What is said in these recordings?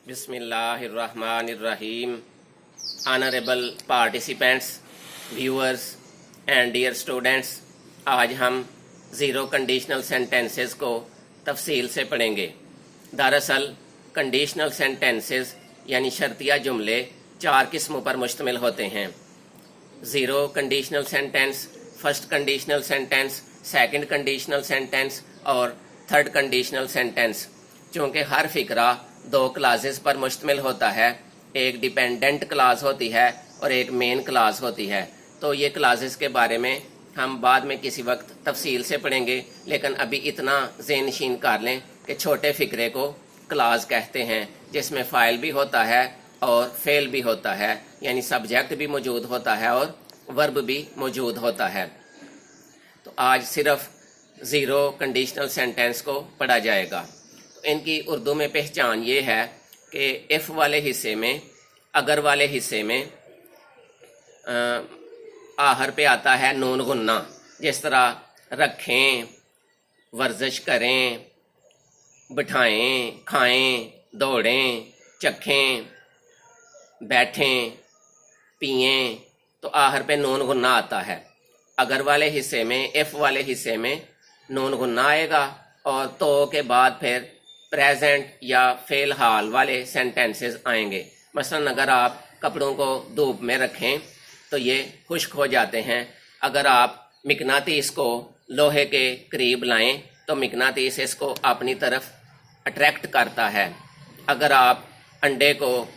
Bismillahirrahmanirrahim. Honorable participants, viewers and dear students, आज हम zero conditional sentences को तफसील से पढ़ेंगे। दरअसल कंडीशनल सेंटेंसेस यानी शर्तिया जुमले चार किस्मों पर मुश्तमिल होते हैं। Zero conditional sentence, first conditional sentence, second conditional sentence और थर्ड कंडीशनल सेंटेंस। चूँकि हर फ़िक्रा दो क्लासेस पर मुश्तमिल होता है, एक डिपेंडेंट क्लास होती है और एक मेन क्लास होती है, तो ये क्लासेस के बारे में हम बाद में किसी वक्त तफसील से पढ़ेंगे। लेकिन अभी इतना ज़हन नशीन कर लें कि छोटे फ़िक्रे को क्लास कहते हैं, जिसमें फ़ाइल भी होता है और फेल भी होता है, यानी सब्जेक्ट भी मौजूद होता है और वर्ब भी मौजूद होता है। तो आज सिर्फ ज़ीरो कंडीशनल सेंटेंस को पढ़ा जाएगा। इनकी उर्दू में पहचान ये है कि इफ़ वाले हिस्से में, अगर वाले हिस्से में आहर पे आता है नून गुन्ना। जिस तरह रखें, वर्जिश करें, बिठाएं, खाएं, दौड़ें, चखें, बैठें, पिएं, तो आहर पे नून गुन्ना आता है। अगर वाले हिस्से में, इफ़ वाले हिस्से में नून गुन्ना आएगा और तो के बाद फिर प्रेजेंट या फेल हाल वाले सेंटेंसेस आएंगे। मसलन अगर आप कपड़ों को धूप में रखें तो ये खुश्क हो जाते हैं। अगर आप मिकनातीस को लोहे के करीब लाएं तो मिकनातीस इसको अपनी तरफ अट्रैक्ट करता है। अगर आप अंडे को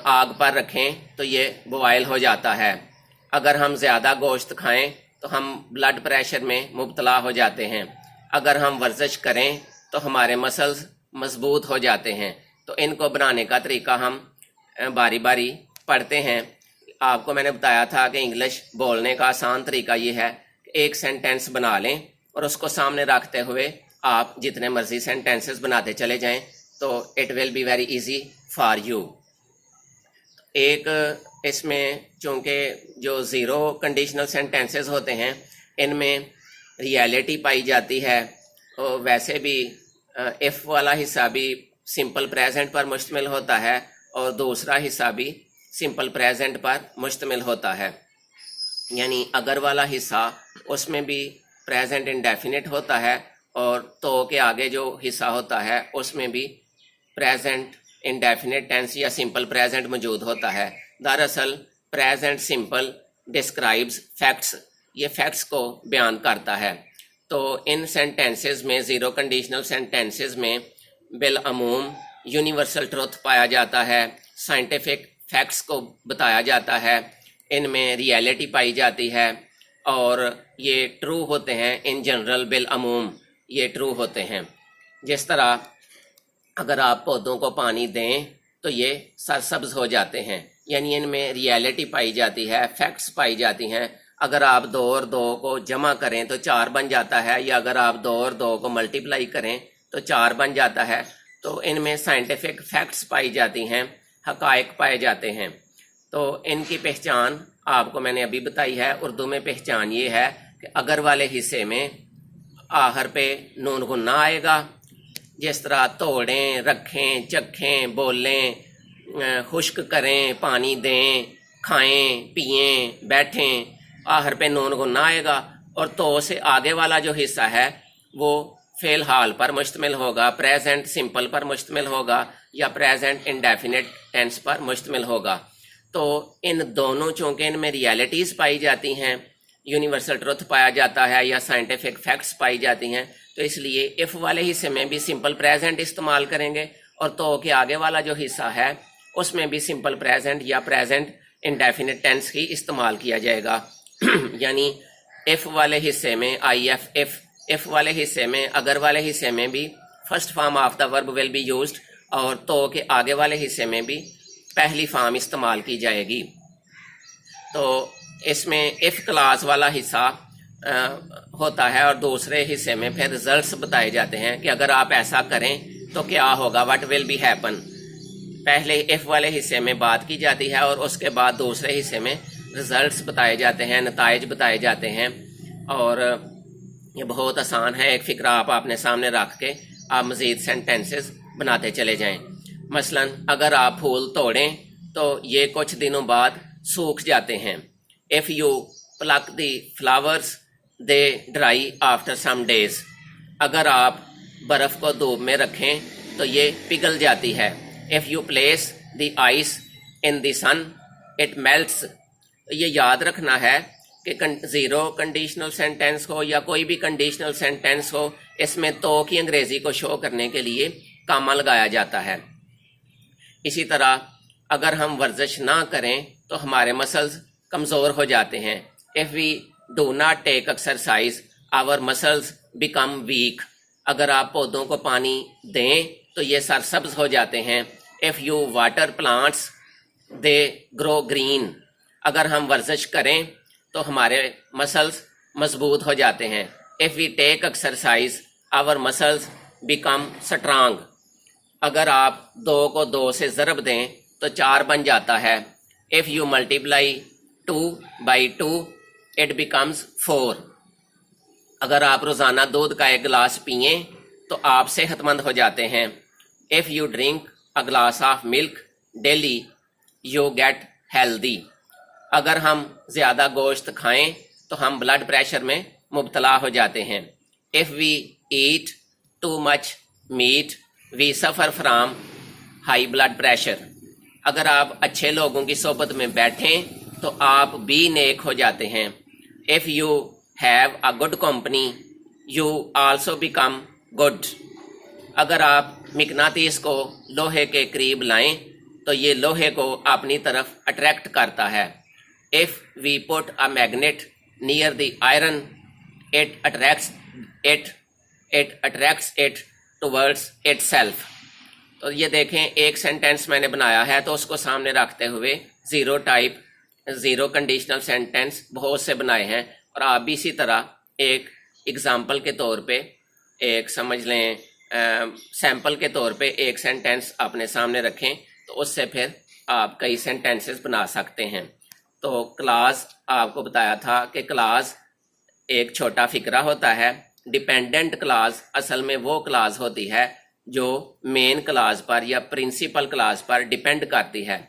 आग पर रखें तो ये बॉयल हो जाता है। अगर हम ज़्यादा गोश्त खाएं तो हम ब्लड प्रेशर में मुब्तला हो जाते हैं। अगर हम वर्जिश करें तो हमारे मसल्स मजबूत हो जाते हैं। तो इनको बनाने का तरीका हम बारी बारी पढ़ते हैं। आपको मैंने बताया था कि इंग्लिश बोलने का आसान तरीका ये है कि एक सेंटेंस बना लें और उसको सामने रखते हुए आप जितने मर्जी सेंटेंसेस बनाते चले जाएं, तो it will be very easy for you. एक इसमें चूँकि जो ज़ीरो कंडीशनल सेंटेंसेस होते हैं, इनमें रियलिटी पाई जाती है। और वैसे भी इफ़ वाला हिस्सा भी सिंपल प्रेजेंट पर मुश्तमिल होता है और दूसरा हिस्सा भी सिंपल प्रेजेंट पर मुश्तमिल होता है। यानी अगर वाला हिस्सा, उसमें भी प्रेजेंट इंडेफिनिट होता है और तो के आगे जो हिस्सा होता है उसमें भी प्रेजेंट इंडेफिनिट टेंस या सिंपल प्रेजेंट मौजूद होता है। दरअसल प्रेजेंट सिंपल डिस्क्राइब्स फैक्ट्स, ये फैक्ट्स को बयान करता है। तो इन सेंटेंसेस में, ज़ीरो कंडीशनल सेंटेंसेस में बिलअमूम यूनिवर्सल ट्रुथ पाया जाता है, साइंटिफिक फैक्ट्स को बताया जाता है, इनमें रियलिटी पाई जाती है और ये ट्रू होते हैं। इन जनरल बिलअमूम ये ट्रू होते हैं। जिस तरह अगर आप पौधों को पानी दें तो ये सरसब्ज हो जाते हैं, यानी इनमें रियलिटी पाई जाती है, फैक्ट्स पाई जाती हैं। अगर आप 2 और 2 को जमा करें तो 4 बन जाता है, या अगर आप 2 और 2 को मल्टीप्लाई करें तो 4 बन जाता है। तो इनमें साइंटिफिक फैक्ट्स पाई जाती हैं, हक़ाइक़ पाए जाते हैं। तो इनकी पहचान आपको मैंने अभी बताई है। उर्दू में पहचान ये है कि अगर वाले हिस्से में आहर पे नून गुन्ना आएगा। जिस तरह तोड़ें, रखें, चखें, बोलें, खुश्क करें, पानी दें, खाएं, पिएं, बैठें, आहर पे नून गुन्ना आएगा और तो से आगे वाला जो हिस्सा है वो फेल हाल पर मुश्तमिल होगा, प्रेजेंट सिंपल पर मुश्तमिल होगा या प्रेजेंट इंडेफिनिट टेंस पर मुश्तमिल होगा। तो इन दोनों, चूँकि इनमें रियलिटीज़ पाई जाती हैं, यूनिवर्सल ट्रुथ पाया जाता है या साइंटिफिक फैक्ट्स पाई जाती हैं, तो इसलिए इफ़ वाले हिस्से में भी सिंपल प्रेजेंट इस्तेमाल करेंगे और तो के आगे वाला जो हिस्सा है उसमें भी सिंपल प्रेजेंट या प्रेजेंट इंडेफिनिट टेंस ही इस्तेमाल किया जाएगा। यानी इफ़ वाले हिस्से में IF इफ़ वाले हिस्से में, अगर वाले हिस्से में भी first form of the verb will be used और तो के आगे वाले हिस्से में भी पहली फॉर्म इस्तेमाल की जाएगी। तो इसमें इफ़ क्लास वाला हिस्सा होता है और दूसरे हिस्से में फिर रिजल्ट्स बताए जाते हैं कि अगर आप ऐसा करें तो क्या होगा, व्हाट विल बी हैपन। पहले इफ़ वाले हिस्से में बात की जाती है और उसके बाद दूसरे हिस्से में रिजल्ट्स बताए जाते हैं, नताइज बताए जाते हैं। और ये बहुत आसान है। एक फ़िक्रा आप अपने सामने रख के आप मज़ीद सेंटेंसेस बनाते चले जाएं। मसलन अगर आप फूल तोड़ें तो ये कुछ दिनों बाद सूख जाते हैं। If you pluck the flowers they dry after some days. अगर आप बर्फ़ को धूप में रखें तो ये पिघल जाती है। If you place the ice in the sun it melts. ये याद रखना है कि ज़ीरो कंडीशनल सेंटेंस हो या कोई भी कंडीशनल सेंटेंस हो, इसमें तो की अंग्रेज़ी को शो करने के लिए कामा लगाया जाता है। इसी तरह अगर हम वर्जिश ना करें तो हमारे मसल्स कमज़ोर हो जाते हैं। If we do not take exercise our muscles become weak. अगर आप पौधों को पानी दें तो ये सरसब्ज हो जाते हैं। If you water plants they grow green. अगर हम वर्जिश करें तो हमारे मसल्स मजबूत हो जाते हैं। If we take exercise our muscles become strong. अगर आप 2 को 2 से ज़रब दें तो 4 बन जाता है। If you multiply 2 by 2 it becomes 4। अगर आप रोज़ाना दूध का 1 गिलास पिएँ तो आप सेहतमंद हो जाते हैं। If you drink a glass of milk daily you get healthy. अगर हम ज़्यादा गोश्त खाएं तो हम ब्लड प्रेशर में मुब्तला हो जाते हैं। If we eat too much meat we suffer from high blood pressure. अगर आप अच्छे लोगों की सोबत में बैठें तो आप भी नेक हो जाते हैं। If you have a good company you also become good. अगर आप मिकनातीस को लोहे के करीब लाएं तो ये लोहे को अपनी तरफ अट्रैक्ट करता है। If we put a magnet near the iron, it attracts it towards itself. तो ये देखें, एक सेंटेंस मैंने बनाया है तो उसको सामने रखते हुए ज़ीरो कंडीशनल सेंटेंस बहुत से बनाए हैं, और आप भी इसी तरह एक एग्जाम्पल के तौर पे एक समझ लें सैम्पल के तौर पे एक सेंटेंस अपने सामने रखें तो उससे फिर आप कई सेंटेंसेस बना सकते हैं। तो क्लास आपको बताया था कि क्लास एक छोटा फिक्रा होता है। डिपेंडेंट क्लास असल में वो क्लास होती है जो मेन क्लास पर या प्रिंसिपल क्लास पर डिपेंड करती है।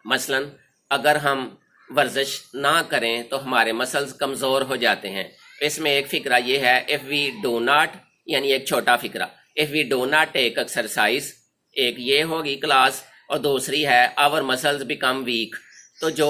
मसलन अगर हम वर्जिश ना करें तो हमारे मसल्स कमज़ोर हो जाते हैं। इसमें एक फ़िक्रा ये है, इफ़ वी डू नॉट, यानी एक छोटा फ़िक्रा, if we do not take exercise, एक ये होगी क्लास, और दूसरी है आवर मसल्स बिकम वीक। तो जो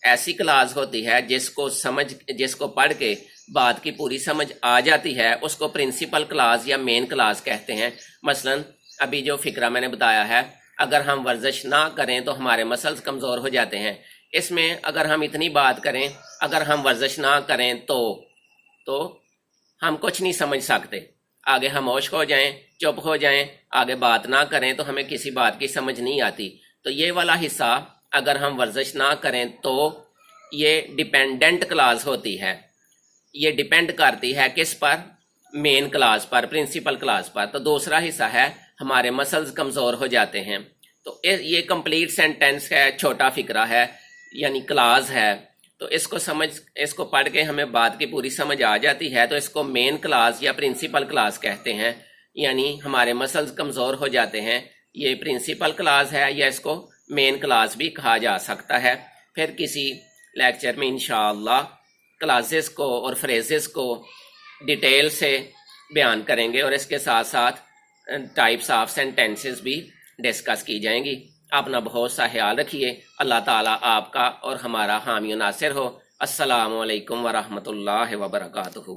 ऐसी क्लास होती है जिसको पढ़ के बात की पूरी समझ आ जाती है उसको प्रिंसिपल क्लास या मेन क्लास कहते हैं। मसलन अभी जो फ़िक्रा मैंने बताया है, अगर हम वर्जिश ना करें तो हमारे मसल्स कमज़ोर हो जाते हैं। इसमें अगर हम इतनी बात करें, अगर हम वर्जिश ना करें तो हम कुछ नहीं समझ सकते। आगे खामोश हो जाएं, चुप हो जाएं, आगे बात ना करें तो हमें किसी बात की समझ नहीं आती। तो ये वाला हिस्सा अगर हम वर्जिश ना करें तो ये डिपेंडेंट क्लास होती है। ये डिपेंड करती है किस पर? मेन क्लास पर, प्रिंसिपल क्लास पर। तो दूसरा हिस्सा है हमारे मसल्स कमज़ोर हो जाते हैं। तो ये कंप्लीट सेंटेंस है, छोटा फ़िक्रा है, यानी क्लास है। तो इसको पढ़ के हमें बात की पूरी समझ आ जाती है तो इसको मेन क्लास या प्रिंसिपल क्लास कहते हैं, यानी हमारे मसल्स कमज़ोर हो जाते हैं। ये प्रिंसिपल क्लास है या इसको मेन क्लास भी कहा जा सकता है। फिर किसी लेक्चर में इंशाअल्लाह क्लासेस को और फ्रेजेस को डिटेल से बयान करेंगे और इसके साथ साथ टाइप्स ऑफ सेंटेंसेस भी डिस्कस की जाएंगी। अपना बहुत सा ख्याल रखिए। अल्लाह ताला आपका और हमारा हामी नासिर हो। अस्सलामु अलैकुम वरहमतुल्लाहि वबरकातुहू।